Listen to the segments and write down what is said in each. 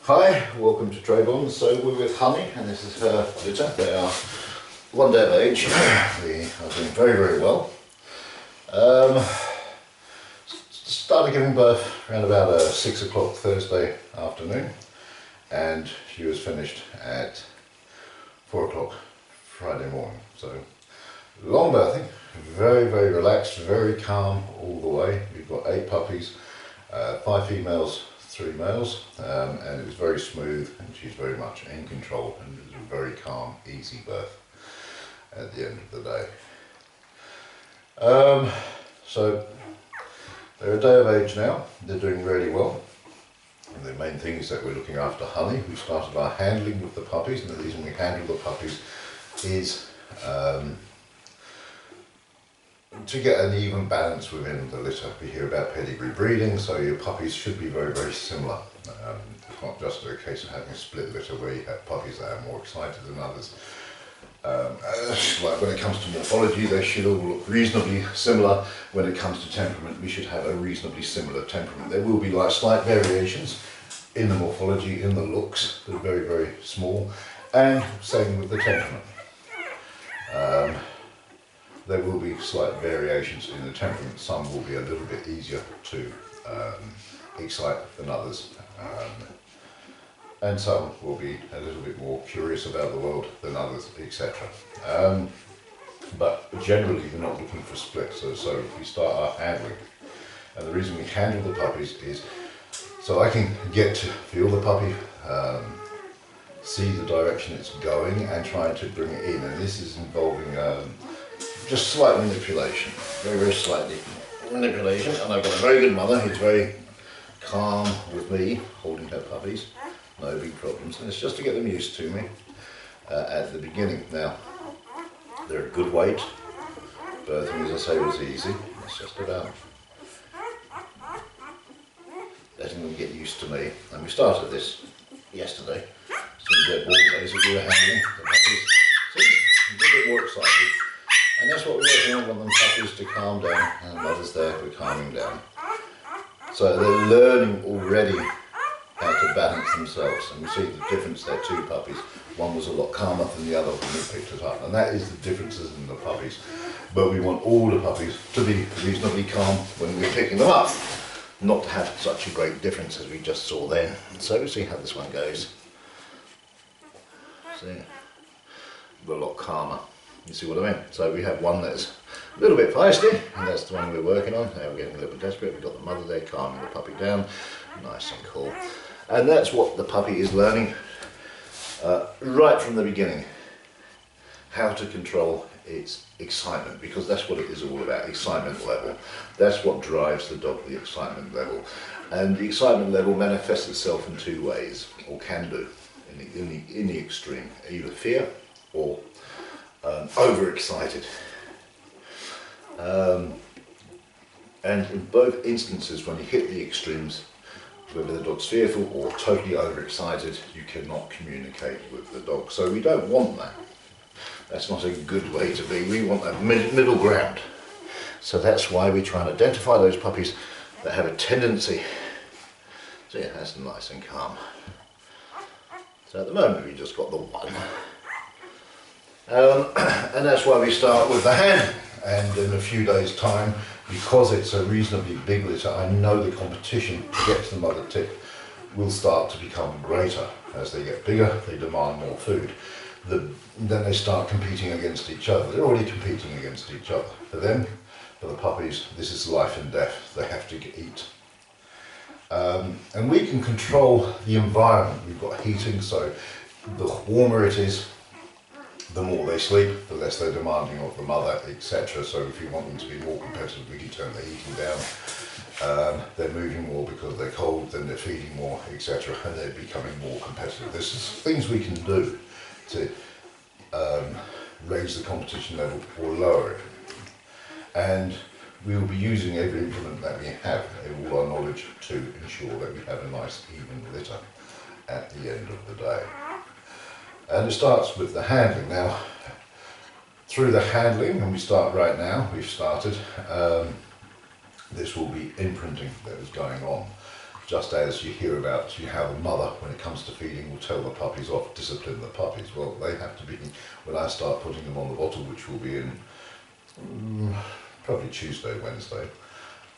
Hi, welcome to Trebons. So we're with Honey and this is her litter. They are 1 day of age. They are doing very, very well. Started giving birth around about 6 o'clock Thursday afternoon and she was finished at 4 o'clock Friday morning. So long birthing, very, very relaxed, very calm all the way. We've got 8 puppies, 5 females, 3 males, and it was very smooth and she's very much in control and it was a very calm, easy birth at the end of the day. So they're a day of age now, they're doing really well. And the main thing is that we're looking after Honey. We started our handling with the puppies, and the reason we handle the puppies is to get an even balance within the litter. We hear about pedigree breeding, so your puppies should be very, very similar. It's not just a case of having a split litter where you have puppies that are more excited than others. Like when it comes to morphology, they should all look reasonably similar. When it comes to temperament, we should have a reasonably similar temperament. There will be like slight variations in the morphology, in the looks, they're very, very small, and same with the temperament. There will be slight variations in the temperament. Some will be a little bit easier to excite than others, and some will be a little bit more curious about the world than others, etc. But generally we're not looking for splits, so we start our handling. And the reason we handle the puppies is so I can get to feel the puppy, see the direction it's going and try to bring it in, and this is involving just slight manipulation, very, very slightly manipulation. And I've got a very good mother who's very calm with me holding her puppies, no big problems, and it's just to get them used to me at the beginning. Now they're a good weight, birthing, as I say, was easy. It's just about letting them get used to me, and we started this yesterday. Some dead ball days that we were handling the puppies. See, a little bit more excited. And that's what we're working on, want them puppies to calm down, and the mothers there for calming down. So they're learning already how to balance themselves, and we see the difference there, 2 puppies. One was a lot calmer than the other when we picked it up, and that is the differences in the puppies. But we want all the puppies to be reasonably calm when we're picking them up, not to have such a great difference as we just saw then. So we'll see how this one goes. See, a lot calmer. You see what I mean? So we have one that's a little bit feisty, and that's the one we're working on. Now we're getting a little bit desperate. We've got the mother there calming the puppy down, nice and cool. And that's what the puppy is learning right from the beginning, how to control its excitement, because that's what it is all about, excitement level. That's what drives the dog, the excitement level. And the excitement level manifests itself in 2 ways, or can do, in the extreme, either fear or overexcited. And in both instances, when you hit the extremes, whether the dog's fearful or totally overexcited, you cannot communicate with the dog. So we don't want that. That's not a good way to be. We want that middle ground. So that's why we try and identify those puppies that have a tendency. So yeah, that's nice and calm. So at the moment we've just got the one. And that's why we start with the hand. And in a few days' time, because it's a reasonably big litter, I know the competition to get to the mother tip will start to become greater. As they get bigger, they demand more food. Then they start competing against each other. They're already competing against each other. For them, for the puppies, this is life and death. They have to eat. And we can control the environment. We've got heating, so the warmer it is, the more they sleep, the less they're demanding of the mother, etc. So if you want them to be more competitive, we can turn the heating down. They're moving more because they're cold, then they're feeding more, etc. And they're becoming more competitive. There's things we can do to raise the competition level or lower it. And we will be using every implement that we have, all our knowledge, to ensure that we have a nice even litter at the end of the day. And it starts with the handling. Now, through the handling, and we start right now, we've started, this will be imprinting that is going on Just as you hear about how the mother, when it comes to feeding, will tell the puppies off, discipline the puppies. Well, they have to be, when I start putting them on the bottle, which will be in probably Tuesday, Wednesday,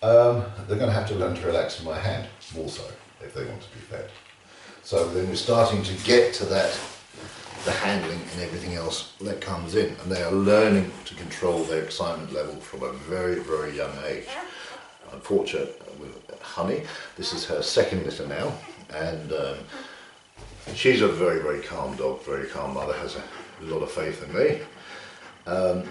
they're going to have to learn to relax in my hand, more so, if they want to be fed. So then we're starting to get to that, the handling and everything else that comes in, and they are learning to control their excitement level from a very, very young age. Unfortunately, with Honey, this is her second litter now, and she's a very, very calm dog, very calm mother, has a lot of faith in me.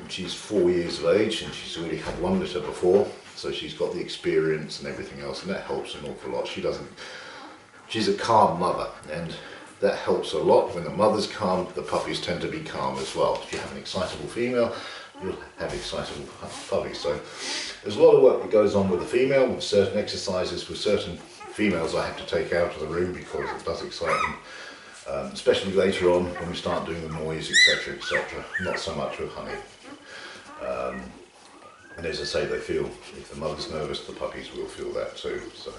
She's 4 years of age, and she's already had 1 litter before, so she's got the experience and everything else, and that helps an awful lot. She's a calm mother, and that helps a lot. When the mother's calm, the puppies tend to be calm as well. If you have an excitable female, you'll have excitable puppies. So there's a lot of work that goes on with the female, with certain exercises. With certain females I have to take out of the room because it does excite them, especially later on when we start doing the noise, etc, etc. Not so much with Honey. And as I say, they feel, if the mother's nervous, the puppies will feel that too. So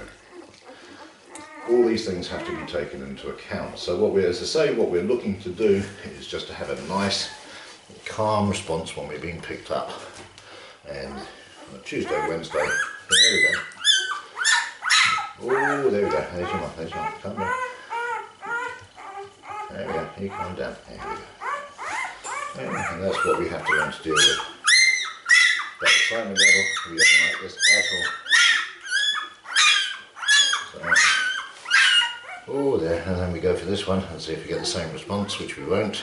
all these things have to be taken into account. So what we're looking to do is just to have a nice, calm response when we're being picked up. And on Tuesday, Wednesday, there we go. Oh, there we go. There's your mum, there's your mum. Calm down. There we go. You calm down. There we go. And that's what we have to learn to deal with. That excitement level, we don't like this at all. So, oh, there, and then we go for this one and see if we get the same response, which we won't.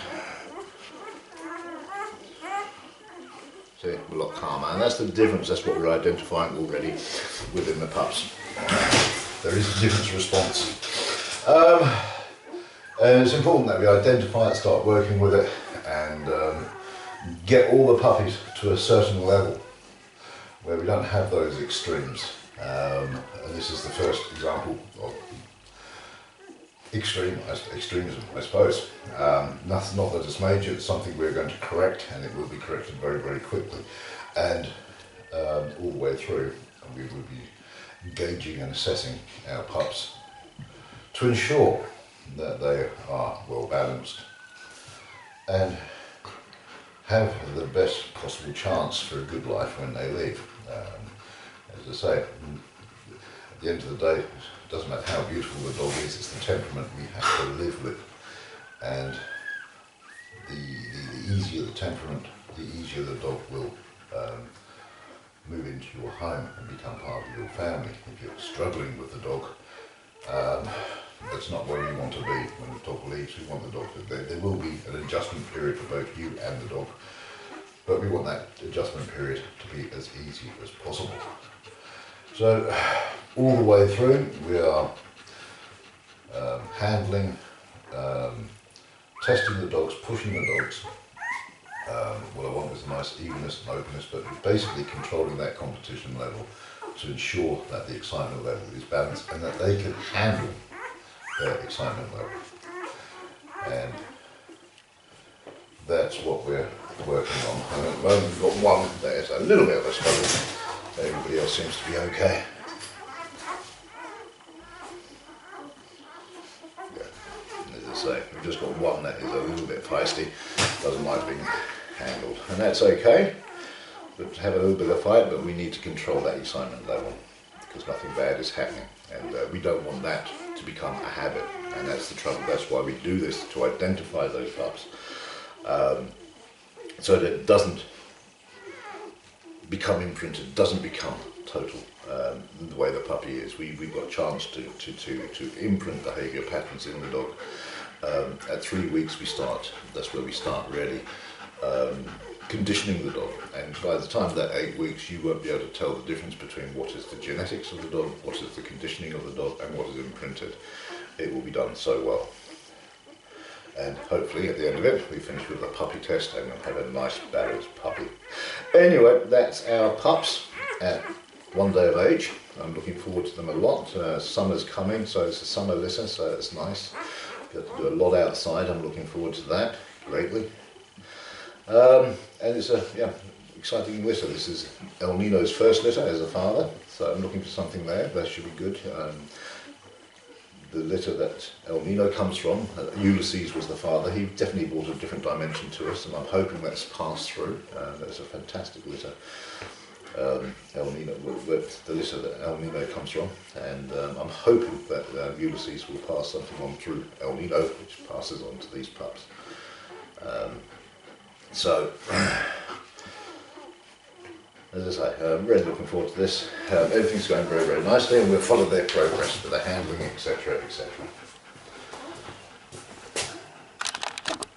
See, we're a lot calmer, and that's the difference. That's what we're identifying already within the pups. There is a different response. And it's important that we identify it, start working with it, and get all the puppies to a certain level where we don't have those extremes. And this is the first example of extremism, I suppose. Not that it's major, it's something we're going to correct, and it will be corrected very, very quickly. And all the way through, we will be gauging and assessing our pups to ensure that they are well balanced and have the best possible chance for a good life when they leave. As I say, at the end of the day, it doesn't matter how beautiful the dog is, it's the temperament we have to live with. And the easier the temperament, the easier the dog will move into your home and become part of your family. If you're struggling with the dog, that's not where you want to be when the dog leaves. We want the dog to, there will be an adjustment period for both you and the dog, but we want that adjustment period to be as easy as possible. So all the way through we are handling, testing the dogs, pushing the dogs. What I want is a nice evenness and openness, but basically controlling that competition level to ensure that the excitement level is balanced and that they can handle their excitement level. And that's what we're working on. And at the moment we've got one that is a little bit of a struggle. Everybody else seems to be okay. Yeah. As I say, we've just got one that is a little bit feisty, doesn't like being handled, and that's okay. But have a little bit of fight, but we need to control that excitement level because nothing bad is happening, and we don't want that to become a habit, and that's the trouble. That's why we do this, to identify those pups, so that it doesn't become imprinted, doesn't become total the way the puppy is. We've got a chance to imprint behaviour patterns in the dog. At 3 weeks we start, that's where we start really conditioning the dog, and by the time that 8 weeks you won't be able to tell the difference between what is the genetics of the dog, what is the conditioning of the dog, and what is imprinted. It will be done so well. And hopefully at the end of it we finish with a puppy test and we'll have a nice balanced puppy. Anyway, that's our pups at 1 day of age. I'm looking forward to them a lot. Summer's coming, so it's a summer litter, so it's nice. Got to do a lot outside, I'm looking forward to that greatly. And it's a exciting litter. This is El Nino's first litter as a father, so I'm looking for something there. That should be good. the litter that El Nino comes from. Ulysses was the father. He definitely brought a different dimension to us, and I'm hoping that's passed through. That's a fantastic litter. El Nino, the litter that El Nino comes from, and I'm hoping that Ulysses will pass something on through El Nino, which passes on to these pups. So, as I say, I'm really looking forward to this. Everything's going very, very nicely, and we'll follow their progress with the handling, etc., etc.